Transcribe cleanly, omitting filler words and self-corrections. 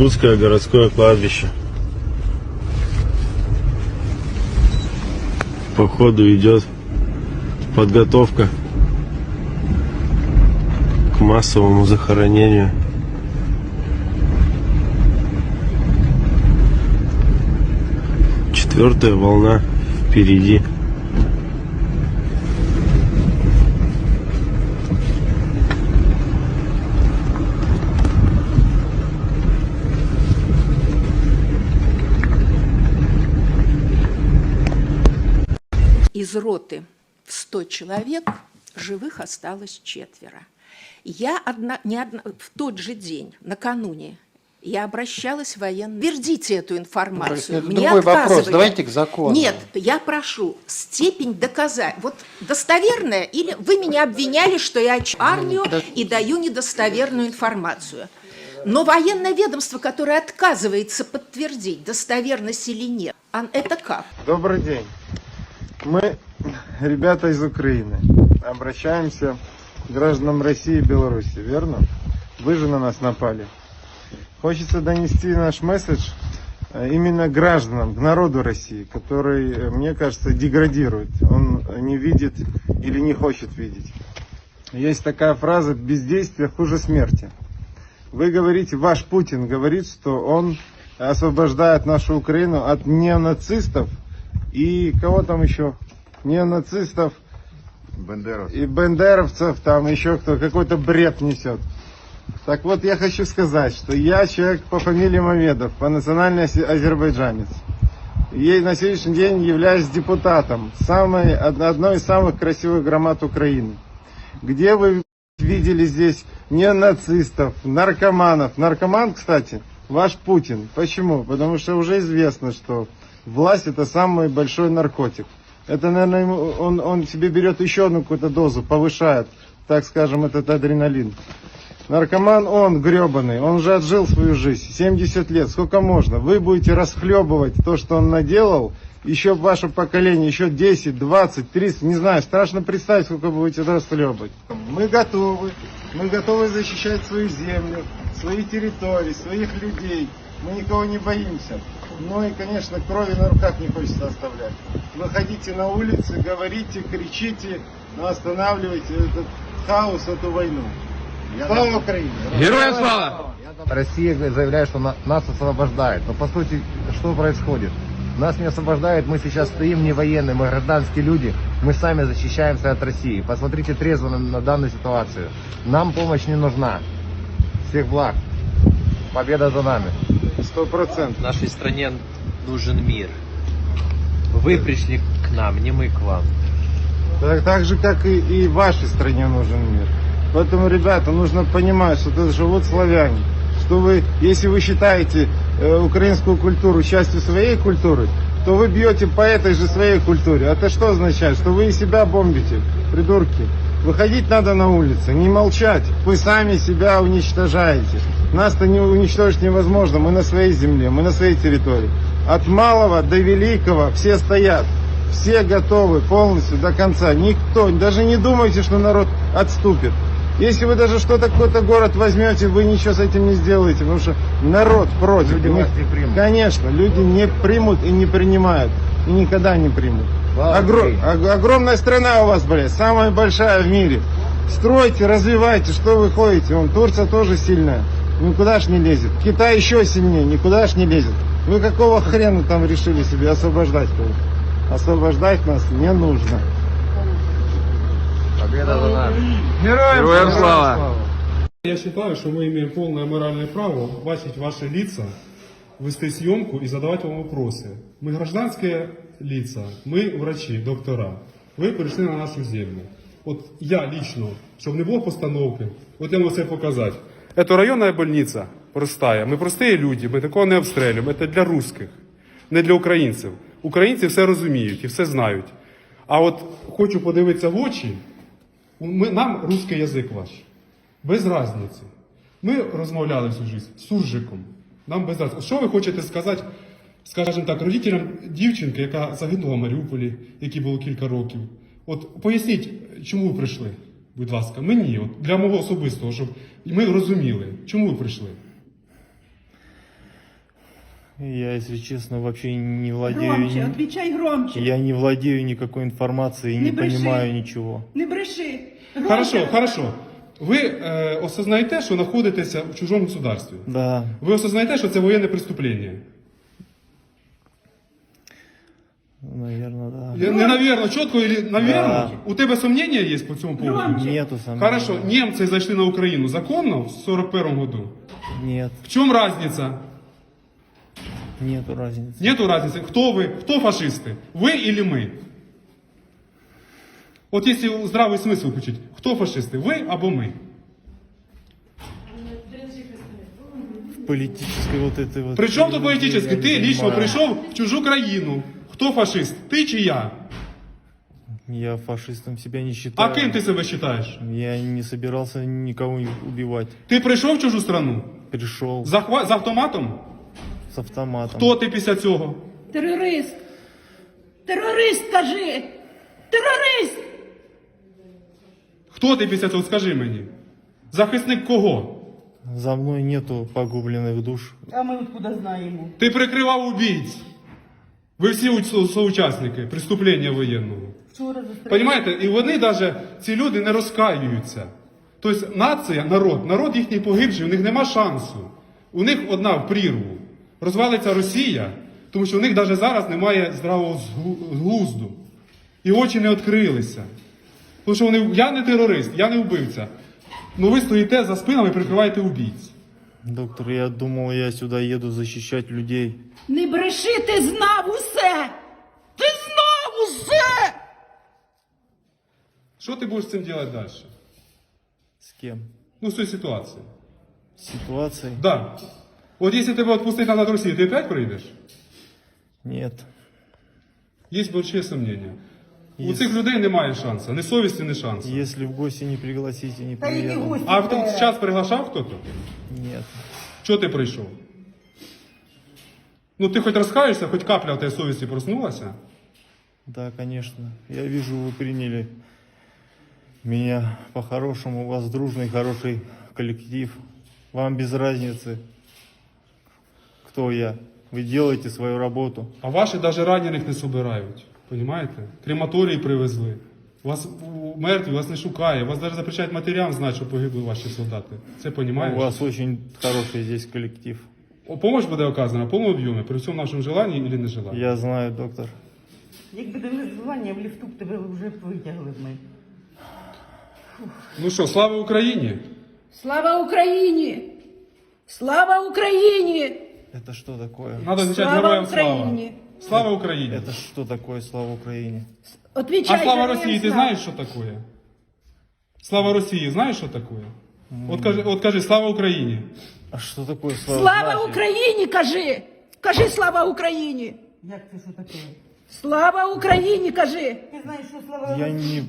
Иркутское городское кладбище. По ходу идет подготовка к массовому захоронению. Четвертая волна впереди. Из роты в 100 человек живых осталось 4. Я в тот же день, накануне, я обращалась в военную. Вердите эту информацию. Это другой вопрос. Давайте к закону. Нет, я прошу степень доказать. Вот достоверная, или вы меня обвиняли, что я армию и даю недостоверную информацию. Но военное ведомство, которое отказывается подтвердить, достоверность или нет, это как? Добрый день. Мы, ребята из Украины, обращаемся к гражданам России и Беларуси, верно? Вы же на нас напали. Хочется донести наш месседж именно гражданам, к народу России, который, мне кажется, деградирует. Он не видит или не хочет видеть. Есть такая фраза: бездействие хуже смерти. Вы говорите, ваш Путин говорит, что он освобождает нашу Украину от неонацистов и кого там еще? Неонацистов и бендеровцев, там еще кто, какой-то бред несет. Так вот, я хочу сказать, что я человек по фамилии Мамедов, по национальности азербайджанец. И на сегодняшний день являюсь депутатом одной из самых красивых громад Украины. Где вы видели здесь неонацистов, наркоманов? Наркоман, кстати, ваш Путин. Почему? Потому что уже известно, что власть — это самый большой наркотик. Это, наверное, он себе берет еще одну какую-то дозу, повышает, так скажем, этот адреналин. Наркоман он гребаный, он же отжил свою жизнь, 70 лет, сколько можно? Вы будете расхлебывать то, что он наделал, еще ваше поколение, еще 10, 20, 30, не знаю, страшно представить, сколько вы будете расхлебывать. Мы готовы защищать свою землю, свои территории, своих людей. Мы никого не боимся. Ну и, конечно, крови на руках не хочется оставлять. Выходите на улицы, говорите, кричите, но останавливайте этот хаос, эту войну. Слава Украине! Героям слава! Россия заявляет, что нас освобождает. Но по сути, что происходит? Нас не освобождают, мы сейчас стоим не военные, мы гражданские люди. Мы сами защищаемся от России. Посмотрите трезво на данную ситуацию. Нам помощь не нужна. Всех благ. Победа за нами. 100%. Нашей стране нужен мир. Вы пришли к нам, не мы к вам. Так же, как и вашей стране нужен мир. Поэтому, ребята, нужно понимать, что тут живут славяне. Что вы, если вы считаете украинскую культуру частью своей культуры, то вы бьете по этой же своей культуре. Это что означает? Что вы и себя бомбите, придурки. Выходить надо на улицы, не молчать. Вы сами себя уничтожаете. Нас-то не уничтожить невозможно. Мы на своей земле, мы на своей территории. От малого до великого все стоят. Все готовы полностью до конца. Никто, даже не думайте, что народ отступит. Если вы даже что-то, какой-то город возьмете, вы ничего с этим не сделаете, потому что народ против. Люди вас не примут. Конечно, люди не примут и не принимают. И никогда не примут. Огромная страна у вас, блядь, самая большая в мире. Стройте, развивайте, что вы ходите. Вон, Турция тоже сильная, никуда ж не лезет. Китай еще сильнее, никуда ж не лезет. Вы какого хрена там решили себе освобождать кого-то? Освобождать нас не нужно. Победа за нами. Героям слава! Я считаю, что мы имеем полное моральное право бачить ваши лица, вести съемку и задавать вам вопросы. Мы гражданские лица, мы врачи, доктора. Ви прийшли на нашу землю. От я лично, щоб не було постановки, от я можу це показати. Это районная больница простая. Ми прості люди, ми такого не обстрілюємо. Це для русских, не для українців. Українці все розуміють і все знають. А от хочу подивитися в очі, нам русский язик ваш. Без разниці. Ми розмовляли всю життя з суржиком. Нам без разниці. Що ви хочете сказати, скажімо так, родителям дівчинки, яка загинула в Маріуполі, якій було кілька років? От поясніть, чому ви прийшли, будь ласка, мені, от, для мого особистого, щоб ми розуміли, чому ви прийшли. Я, если честно, вообще не владею... Громче, отвечай громче. Я не владею никакой информацией, Не не бреши. понимаю ничего. Не бреши. Громче Хорошо, розмовляй. хорошо. Ви осознаєте, що знаходитеся в чужому государстві? Да, Ви осознаєте, що це воєнне преступлення? наверное, да. Не навірно, чітко или навірно? Да. У тебе сумніння є по цьому поводу? Громче. Нету сомнений. Хорошо, немцы зайшли на Украину законно в 41 году? Нет, В чем разница? нету разницы. Нету разницы. Кто вы? Кто фашисты? Вы или мы? Вот если здравый смысл включить, кто фашисты? Вы або мы? В политической вот этой вот... При чем тут я политически? не Ты лично понимаю. пришел в чужую краину. Кто фашист? Ты чи я? Я фашистом себя не считаю. А кем ты себя считаешь? Я не собирался никого убивать. Ты пришел в чужу страну? Пришел З автоматом? с автоматом. Хто ти після цього? Терорист. Терорист, кажи. Терорист. Хто ти після цього? Скажи мені. Захисник кого? За мной нету погубленных душ. А ми откуда знаємо? Ти прикривав убійць. Ви всі соучасники преступлення воєнного. Вчора застрелили. Понимаєте? І вони навіть, ці люди не розкаюються. Тобто нація, народ їхній погибший, у них нема шансу. У них одна в прірву. Розвалиться Росія, тому що у них навіть зараз немає здравого глузду. І очі не відкрилися. Тому що вони, я не терорист, я не вбивця. Ну ви стоїте за спинами і прикриваєте убійць. Доктор, я думал, я сюда еду защищать людей. Не бреши, ти знав усе. Ти знав усе. Що ти будеш з цим робити далі? С кем? Ну, з цією ситуацією. Ситуацией? Да. От якщо тебе відпустити назад в Росію, ти опять прийдеш? Нет. Є велике сумніння. У Є. цих людей немає шансу, ні совісті, ні шансу. Если в гости не пригласите, не Та які приеду. гості? А хто зараз приглашав хто-то? Нет. Чого ти прийшов? Ну ти хоч розкаєшся, хоч капля в тебе совісті проснулася? Да, конечно. Я вижу, вы приняли меня по-хорошему. У вас дружный, хороший коллектив. Вам без разницы, кто я. Вы делаете свою работу. А ваші навіть ранених не собирають. Понимаєте? Крематорії привезли. Вас мертві, вас не шукає. Вас навіть запрещають матерям знати, що погибли ваші солдати. Це У розумієш? вас очень хороший здесь коллектив. Помощь буде оказана в повному об'ємі, при всьому нашому желанні або нежеланні. Я знаю, доктор. Якби дали звання, в ліфту б тебе вже витягли б ми. Ну що, слава Україні! Слава Україні! Слава Україні! Это что такое? Надо отвечать Слава героям слава. Україні! Слава Україні! Это что такое, слава Украине? Отвечай А слава героям Росії, ти слава. знаєш, що таке? Слава Росії, знаєш, що таке? От кажи, слава Україні! А что такое слава? Слава Значит, Україні, кажи! Кажи слава Україні! Як це що таке? Слава Україні, кажи! Ти знаєш, що слава Я не